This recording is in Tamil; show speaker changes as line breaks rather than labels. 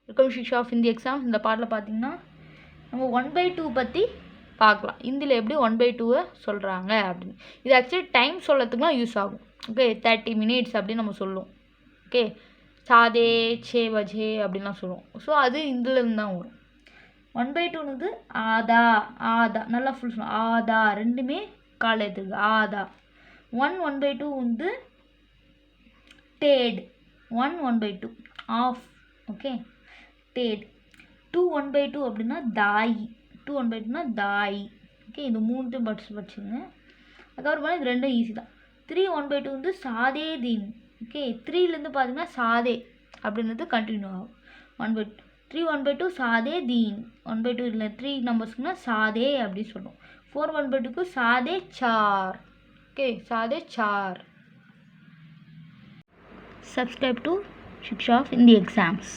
Welcome Shiksha of Hindi exams. இந்த பாட்டில் பார்த்தீங்கன்னா நம்ம 1/2 பற்றி பார்க்கலாம். இந்தியில் எப்படி 1/2 சொல்கிறாங்க அப்படின்னு. இது ஆக்சுவலி டைம் சொல்லத்துக்குலாம் யூஸ் ஆகும். ஓகே, 30 மினிட்ஸ் அப்படின்னு நம்ம சொல்லுவோம். ஓகே, சாதே 6 பஜே அப்படின்லாம் சொல்லுவோம். ஸோ அது இந்திலேருந்து தான் வரும். 1/2 ஆதா ஆதா நல்லா ஃபுல் சொல்லணும். ஆதா ரெண்டுமே காலை எடுத்துருக்கு. ஆதா 1/2 டேட் 1/2 ஆஃப். ஓகே, டேட் 2/2 அப்படின்னா தாய் 2/2 தாய். ஓகே, இது 3 பட்ஸ் வச்சுங்க. அதுக்கப்புறம் இது ரெண்டும் ஈஸி தான். 3/2 சாதே தீன். ஓகே, 3லேருந்து பார்த்தீங்கன்னா சாதே அப்படின்றது கண்டினியூ ஆகும். 3/2 சாதே தீன் 1/2 இல்லை 3 நம்பர்ஸ்க்குனா சாதே அப்படின்னு சொல்லுவோம். 4/2 சாதே சார். ஓகே, சாதே sir. Subscribe to Shiksha of Hindi Exams.